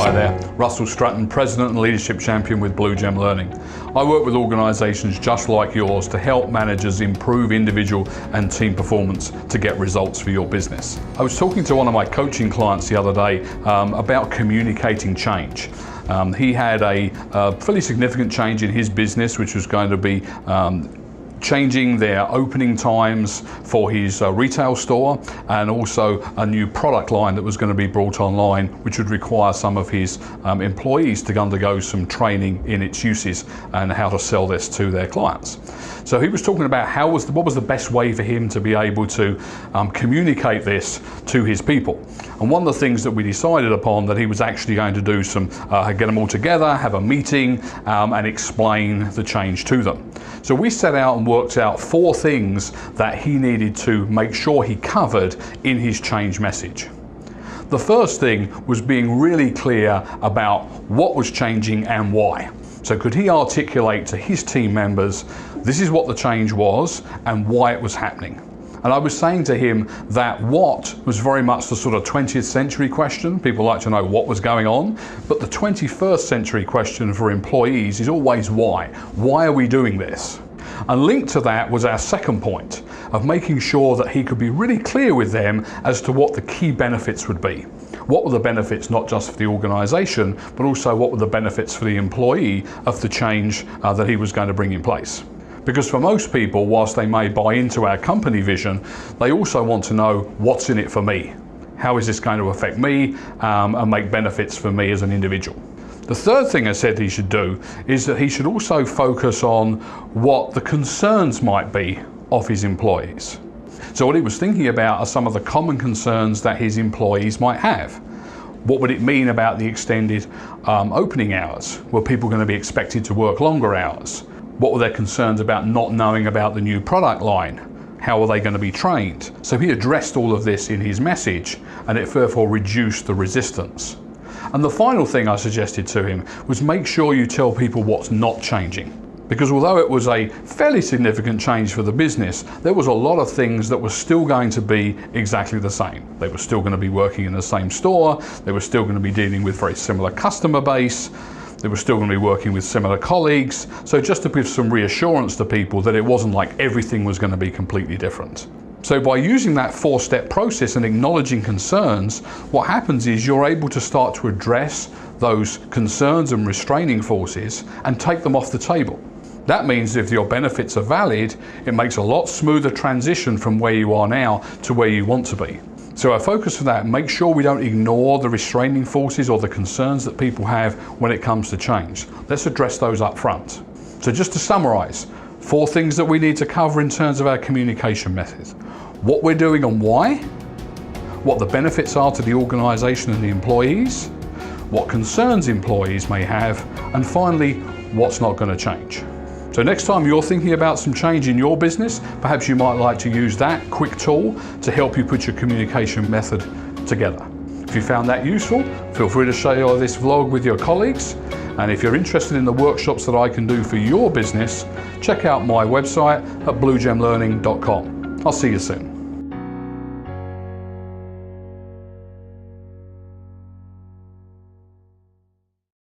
Hi there, Russell Stratton, President and Leadership Champion with Blue Gem Learning. I work with organisations just like yours to help managers improve individual and team performance to get results for your business. I was talking to one of my coaching clients the other day about communicating change. He had a fairly significant change in his business, which was going to be changing their opening times for his retail store, and also a new product line that was going to be brought online, which would require some of his employees to undergo some training in its uses and how to sell this to their clients. So he was talking about what was the best way for him to be able to communicate this to his people. And one of the things that we decided upon that he was actually going to do get them all together, have a meeting, and explain the change to them. So we set out and worked out 4 things that he needed to make sure he covered in his change message. The first thing was being really clear about what was changing and why. So could he articulate to his team members, this is what the change was and why it was happening? And I was saying to him that what was very much the sort of 20th century question. People like to know what was going on, but the 21st century question for employees is always why. Why are we doing this? And linked to that was our second point of making sure that he could be really clear with them as to what the key benefits would be. What were the benefits not just for the organisation, but also what were the benefits for the employee of the change that he was going to bring in place. Because for most people, whilst they may buy into our company vision, they also want to know what's in it for me. How is this going to affect me and make benefits for me as an individual? The third thing I said he should do is that he should also focus on what the concerns might be of his employees. So what he was thinking about are some of the common concerns that his employees might have. What would it mean about the extended opening hours? Were people going to be expected to work longer hours? What were their concerns about not knowing about the new product line? How were they going to be trained? So he addressed all of this in his message, and it therefore reduced the resistance. And the final thing I suggested to him was make sure you tell people what's not changing. Because although it was a fairly significant change for the business, there was a lot of things that were still going to be exactly the same. They were still going to be working in the same store, they were still going to be dealing with very similar customer base, they were still going to be working with similar colleagues. So just to give some reassurance to people that it wasn't like everything was going to be completely different. So by using that 4-step process and acknowledging concerns, what happens is you're able to start to address those concerns and restraining forces and take them off the table. That means if your benefits are valid, it makes a lot smoother transition from where you are now to where you want to be. So our focus for that, make sure we don't ignore the restraining forces or the concerns that people have when it comes to change. Let's address those up front. So just to summarise, 4 things that we need to cover in terms of our communication methods. What we're doing and why, what the benefits are to the organisation and the employees, what concerns employees may have, and finally, what's not going to change. So next time you're thinking about some change in your business, perhaps you might like to use that quick tool to help you put your communication method together. If you found that useful, feel free to share this vlog with your colleagues. And if you're interested in the workshops that I can do for your business, check out my website at bluegemlearning.com. I'll see you soon.